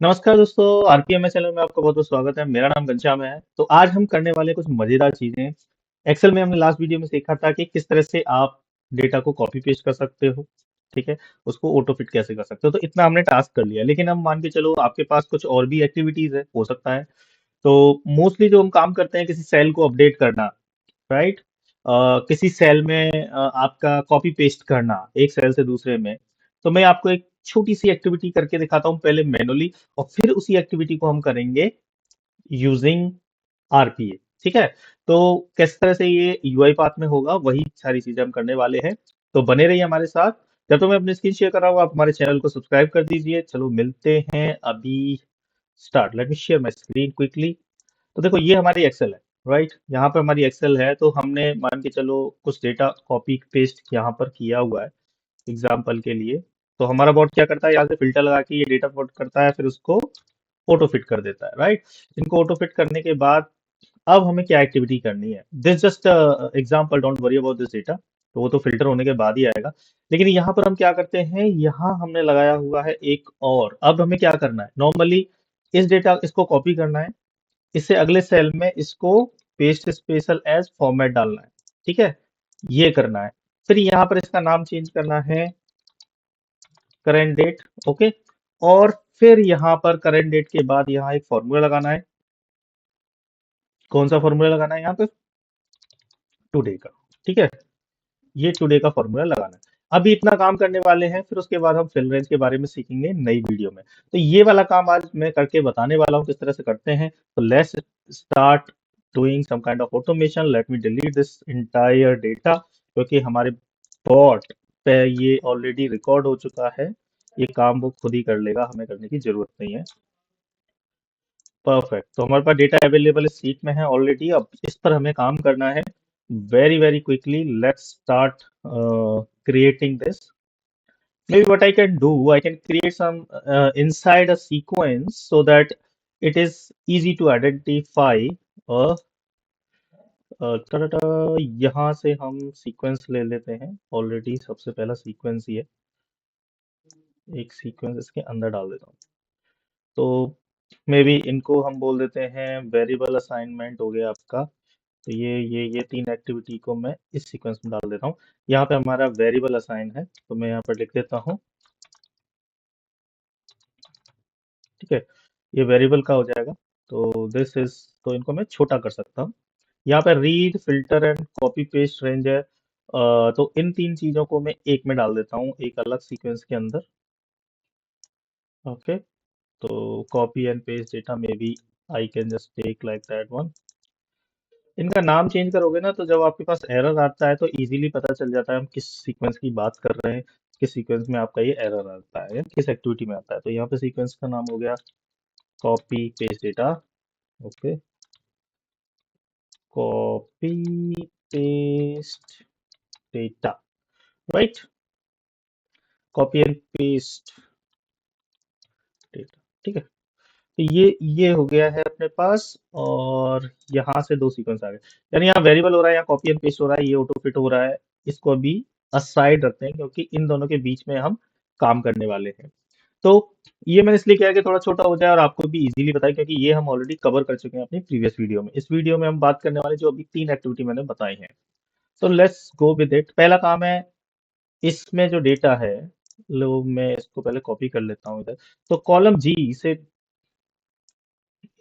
नमस्कार दोस्तों। आरपीएमएस चैनल में आपका बहुत बहुत स्वागत है। मेरा नाम घनश्याम है। तो आज हम करने वाले कुछ मजेदार चीजें। एक्सेल में हमने लास्ट वीडियो में सीखा था कि किस तरह से आप डेटा को कॉपी पेस्ट कर सकते हो। ठीक है। उसको ऑटो फिट कैसे कर सकते हो। तो इतना हमने टास्क कर लिया, लेकिन हम मान के चलो आपके पास कुछ और भी एक्टिविटीज है, हो सकता है। तो मोस्टली जो हम काम करते हैं, किसी सेल को अपडेट करना, राइट। किसी सेल में आपका कॉपी पेस्ट करना एक सेल से दूसरे में। तो मैं आपको एक छोटी सी एक्टिविटी करके दिखाता हूँ, पहले मैनुअली, और फिर उसी एक्टिविटी को हम करेंगे यूजिंग आरपीए। ठीक है। तो किस तरह से ये यूआई पाथ में होगा, वही सारी चीजें हम करने वाले हैं। तो बने रहिए हमारे साथ। जब तो मैं अपनी स्क्रीन शेयर कर रहा हूँ, आप हमारे चैनल को सब्सक्राइब कर दीजिए। चलो मिलते हैं अभी। Start. Let me share my screen quickly. तो देखो, ये हमारी एक्सेल है, राइट। यहाँ पे हमारी एक्सेल है, तो हमने मान के चलो कुछ डेटा कॉपी पेस्ट यहाँ पर किया हुआ है एग्जाम्पल के लिए। तो हमारा बॉट क्या करता है, यहाँ से फिल्टर लगा के ये डेटा पुट करता है, फिर उसको ऑटो फिट कर देता है, राइट। इनको ऑटो फिट करने के बाद अब हमें क्या एक्टिविटी करनी है, this just example, don't worry about this data. तो वो तो फिल्टर होने के बाद ही आएगा। लेकिन यहाँ पर हम क्या करते हैं, यहाँ हमने लगाया हुआ है एक और। अब हमें क्या करना है, नॉर्मली इस डेटा इसको कॉपी करना है, इससे अगले सेल में इसको पेस्ट स्पेशल एज फॉर्मेट डालना है। ठीक है। ये करना है। फिर यहाँ पर इसका नाम चेंज करना है करेंट डेट। ओके। और फिर यहाँ पर करेंट डेट के बाद यहाँ एक फॉर्मूला लगाना है। कौन सा फॉर्मूला लगाना है यहाँ पर, टुडे का। ठीक है। ये टुडे का फॉर्मूला लगाना है। अभी इतना काम करने वाले हैं, फिर उसके बाद हम फिल रेंज के बारे में सीखेंगे नई वीडियो में। तो ये वाला काम आज मैं करके बताने वाला हूँ, किस तरह से करते हैं। तो let's start doing some kind of automation. Let me delete this entire data, क्योंकि हमारे बॉट पे ये ऑलरेडी रिकॉर्ड हो चुका है। ये काम वो खुद ही कर लेगा, हमें करने की जरूरत नहीं है। परफेक्ट। तो हमारे पास डेटा अवेलेबल इस सीट में है ऑलरेडी। अब इस पर हमें काम करना है very very quickly. Let's start creating this. Maybe what I can do, I can create some inside a sequence so that it is easy to identify. uh, यहाँ से हम सीक्वेंस ले लेते हैं। ऑलरेडी सबसे पहला सीक्वेंस ही है, एक सीक्वेंस इसके अंदर डाल देता हूँ। तो मे बी इनको हम बोल देते हैं वेरिएबल असाइनमेंट, हो गया आपका। तो ये तीन एक्टिविटी को मैं इस सीक्वेंस में डाल देता हूँ। यहाँ पे हमारा वेरिएबल असाइन है, तो मैं यहाँ पर लिख देता हूँ। ठीक है। ये वेरिएबल का हो जाएगा। तो दिस इज, तो इनको मैं छोटा कर सकता हूँ। यहाँ पे read, filter and copy paste range है। तो इन तीन चीजों को मैं एक में डाल देता हूँ, एक अलग सीक्वेंस के अंदर। ओके। तो कॉपी एंड पेस्ट डेटा में भी I can just take like that one. इनका नाम चेंज करोगे ना, तो जब आपके पास एरर आता है तो इजीली पता चल जाता है हम किस सीक्वेंस की बात कर रहे हैं, किस सीक्वेंस में आपका ये एरर आता है या किस एक्टिविटी में आता है। तो यहाँ पे सीक्वेंस का नाम हो गया copy paste data. Okay. Copy paste data, right. Copy and paste data. ठीक है। तो ये हो गया है अपने पास। और यहाँ से दो सीक्वेंस आ गए, यानी यहाँ वेरिएबल हो रहा है, यहाँ कॉपी एंड पेस्ट हो रहा है, ये ऑटो फिट हो रहा है। इसको अभी असाइड रखते हैं, क्योंकि इन दोनों के बीच में हम काम करने वाले हैं। तो ये मैंने इसलिए किया कि थोड़ा छोटा हो जाए और आपको भी इजीली बताए, क्योंकि ये हम ऑलरेडी कवर कर चुके हैं अपनी प्रीवियस वीडियो में। इस वीडियो में हम बात करने वाले जो अभी तीन एक्टिविटी मैंने बताई हैं। तो लेट्स गो विद इट। पहला काम है, इसमें जो डेटा है, लो मैं इसको पहले कॉपी कर लेता हूँ इधर। तो कॉलम जी से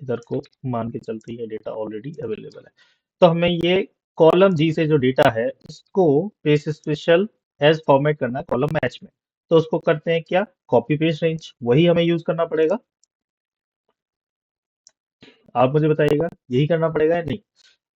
इधर को मान के चलते हैं, डेटा ऑलरेडी अवेलेबल है। तो हमें ये कॉलम जी से जो डेटा है, इसको पेज स्पेशल एज फॉर्मेट करना है कॉलम मैच में। तो उसको करते हैं क्या, कॉपी पेस्ट रेंज, वही हमें यूज करना पड़ेगा। आप मुझे बताइएगा, यही करना पड़ेगा या नहीं।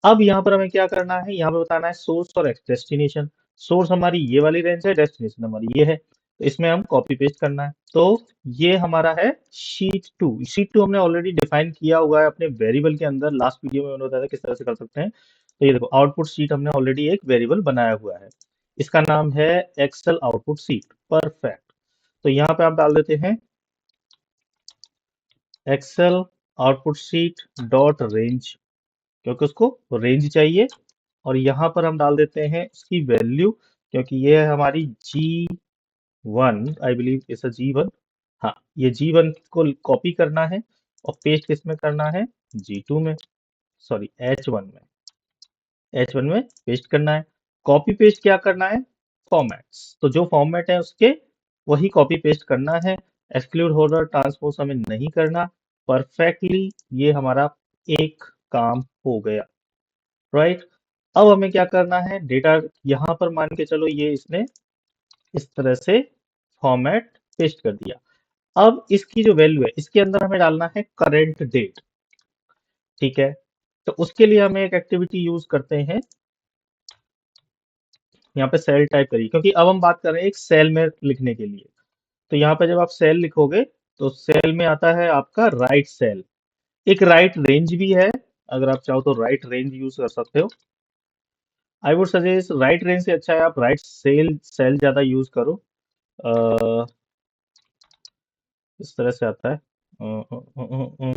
अब यहाँ पर हमें क्या करना है, यहाँ पे बताना है सोर्स और डेस्टिनेशन। सोर्स हमारी ये वाली रेंज है, डेस्टिनेशन हमारी ये है। तो इसमें हम कॉपी पेस्ट करना है। तो ये हमारा है शीट टू। शीट टू हमने ऑलरेडी डिफाइन किया हुआ है अपने वेरिएबल के अंदर। लास्ट वीडियो में मैंने बताया था किस तरह से कर सकते हैं। तो ये देखो, आउटपुट शीट हमने ऑलरेडी एक वेरिएबल बनाया हुआ है। इसका नाम है एक्सेल आउटपुट शीट। परफेक्ट। तो यहाँ पे आप डाल देते हैं Excel output sheet dot range, क्योंकि उसको रेंज चाहिए। और यहाँ पर हम डाल देते हैं उसकी वैल्यू, क्योंकि ये है हमारी G1, I believe it's a G1। हाँ, ये G1 को कॉपी करना है और पेस्ट किस में करना है, G2 में, सॉरी H1 में, H1 में पेस्ट करना है। कॉपी पेस्ट क्या करना है, फॉर्मेट्स, तो जो फॉर्मेट है उसके वही कॉपी पेस्ट करना है। एक्सक्लूड होल्डर ट्रांसपोज हमें नहीं करना। परफेक्टली ये हमारा एक काम हो गया, राइट। अब हमें क्या करना है, डेटा यहाँ पर मान के चलो ये इसने इस तरह से फॉर्मेट पेस्ट कर दिया। अब इसकी जो वैल्यू है इसके अंदर हमें डालना है करंट डेट, ठीक है। तो उसके लिए हमें एक एक्टिविटी यूज करते हैं, यहाँ पे सेल टाइप करिए, क्योंकि अब हम बात कर रहे हैं एक सेल में लिखने के लिए। तो यहाँ पे जब आप सेल लिखोगे तो सेल में आता है आपका राइट सेल। एक राइट रेंज भी है, अगर आप चाहो तो राइट रेंज यूज कर सकते हो। I would suggest write range से अच्छा है आप राइट सेल सेल ज्यादा यूज करो। इस तरह से आता है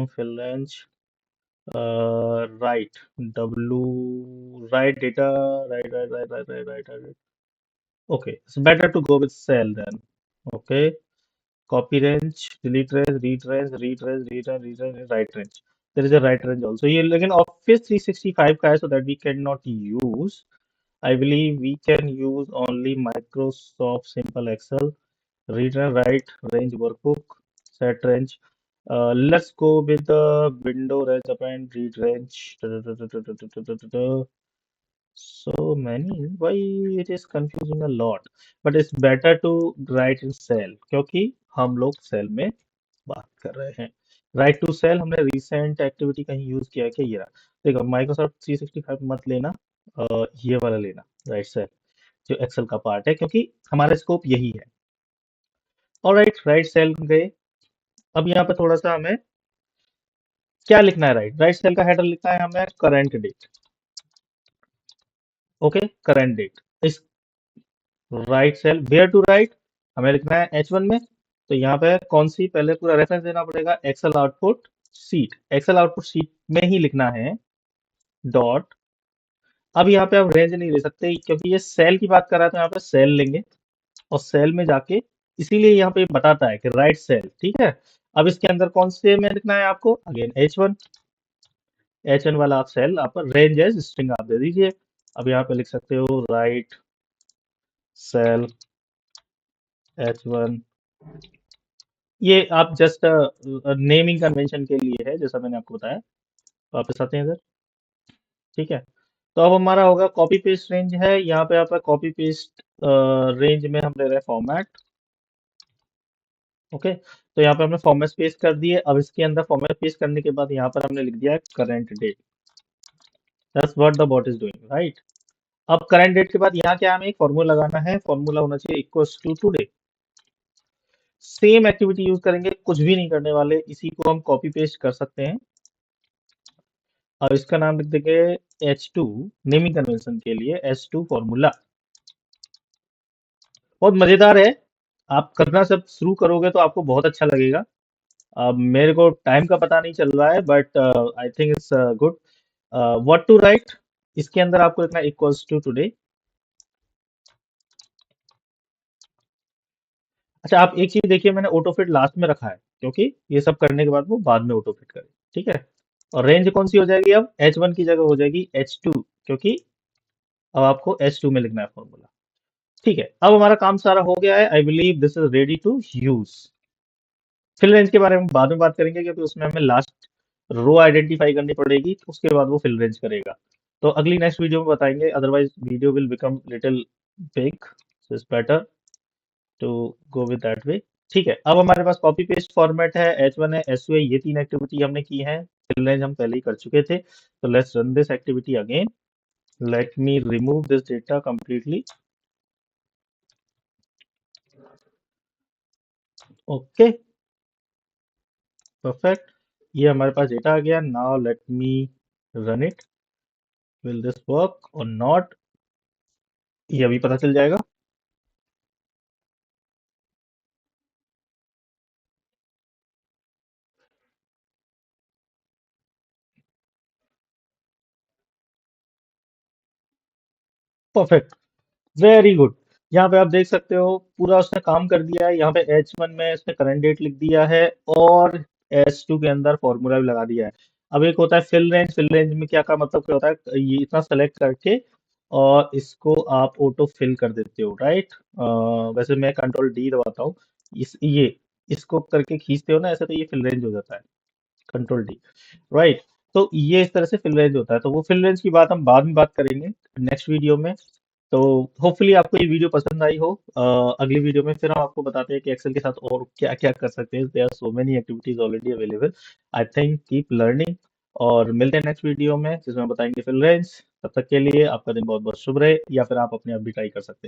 fill range, write W, write data, write write write write write write write, okay it's better to go with cell then, okay. copy range, delete range, read range, write range. There is a write range also. ये लेकिन Office 365 का है, so that we cannot use. I believe we can use only Microsoft Simple Excel. Read and write range workbook, set range. Let's go with the window range append read range. So many. Why it is confusing a lot? But it's better to write in cell क्योंकि हम लोग cell में बात कर रहे हैं। Right to cell हमने recent activity कहीं यूज किया है क्या, ये रहा। देखो माइक्रोसॉफ्ट 365 मत लेना, ये वाला लेना, राइट सेल, जो एक्सेल का पार्ट है, क्योंकि हमारा स्कोप यही है। और राइट सेल गए। अब यहाँ पे थोड़ा सा हमें क्या लिखना है, राइट राइट सेल का हेडर लिखना है हमें current date, okay current date. इस right cell where to write हमें लिखना है H1 में। तो यहाँ पे कौन सी, पहले पूरा रेफरेंस देना पड़ेगा, Excel output sheet, Excel output sheet में ही लिखना है डॉट। अब यहाँ पे आप रेंज नहीं ले सकते क्योंकि ये सेल की बात कर रहा है, तो यहाँ पे सेल लेंगे और सेल में जाके, इसीलिए यहाँ पे बताता है कि राइट सेल, ठीक है। अब इसके अंदर कौन से में लिखना है आपको, अगेन H1, H1 वाला आप सेल, आप रेंज एज स्ट्रिंग आप दे दीजिए। अब यहाँ पे लिख सकते हो राइट सेल H1। ये आप जस्ट नेमिंग कन्वेंशन के लिए है, जैसा मैंने आपको बताया। वापस आते हैं इधर, ठीक है। तो अब हमारा होगा कॉपी पेस्ट रेंज है, यहाँ पे आपका कॉपी पेस्ट रेंज में हम ले रहे हैं फॉर्मेट, ओके। तो यहाँ पे हमने फॉर्मेट पेस्ट कर दिए। अब इसके अंदर फॉर्मेट पेस्ट करने के बाद यहाँ पर हमने लिख दिया current date, that's what the bot is doing, right. अब करंट डेट के बाद यहाँ क्या हमें एक फॉर्मूला लगाना है, फॉर्मूला होना चाहिए equals to today. Same activity use करेंगे, कुछ भी नहीं करने वाले, इसी को हम कॉपी पेस्ट कर सकते हैं। और इसका नाम लिख देंगे H2, नेमिंग कन्वेंशन के लिए H2 फॉर्मूला। बहुत मजेदार है, आप करना सब शुरू करोगे तो आपको बहुत अच्छा लगेगा। मेरे को टाइम का पता नहीं चल रहा है, but I think it's good. What to write, इसके अंदर आपको लिखना इक्वल्स टू टुडे। अच्छा आप एक चीज देखिए, मैंने ऑटो फिट लास्ट में रखा है क्योंकि ये सब करने के बाद वो बाद में ऑटो फिट करे, ठीक है। और रेंज कौन सी हो जाएगी, अब H1 की जगह हो जाएगी H2, क्योंकि अब आपको H2 में लिखना है फॉर्मूला, ठीक है। अब हमारा काम सारा हो गया है, I believe this is ready to use. Fill range के बारे में बाद में बात करेंगे, क्योंकि उसमें हमें लास्ट रो आइडेंटिफाई करनी पड़ेगी, तो उसके बाद वो फिल रेंज करेगा। तो अगली नेक्स्ट वीडियो में बताएंगे, otherwise video will become little big, so it's better to go with that way, ठीक है। अब हमारे पास कॉपी पेस्ट फॉर्मेट है, H1 है, SU है, ये तीन एक्टिविटी हमने की है। फिल रेंज हम पहले ही कर चुके थे, तो let's run this activity again. Let me remove this data completely, okay perfect. ये हमारे पास डेटा आ गया। Now let me run it, will this work और नॉट, ये अभी पता चल जाएगा। Perfect, very good. यहाँ पे आप देख सकते हो पूरा उसने काम कर दिया है। यहाँ पे H1 में उसने करंट डेट लिख दिया है और H2 के अंदर फॉर्मूला भी लगा दिया है। अब एक होता है फिल रेंज में क्या मतलब क्या होता है, ये इतना सेलेक्ट करके और इसको आप ऑटो फिल कर देते हो, राइट। वैसे मैं कंट्रोल डी दबाता हूँ, ये इसको करके खींचते हो ना ऐसे, तो ये फिल रेंज हो जाता है, कंट्रोल डी, राइट। तो ये इस तरह से फिल रेंज होता है। तो वो फिल रेंज की बात हम बाद में बात करेंगे नेक्स्ट वीडियो में। तो होपफुली आपको ये वीडियो पसंद आई हो। अगली वीडियो में फिर हम आपको बताते हैं कि एक्सेल के साथ और क्या क्या कर सकते हैं। There are so many activities already available. I think keep learning. और मिलते हैं नेक्स्ट वीडियो में जिसमें हम बताएंगे फिल रेंज। तब तक के लिए आपका दिन बहुत बहुत शुभ रहे, या फिर आप अपने आप भी ट्राई कर सकते हैं।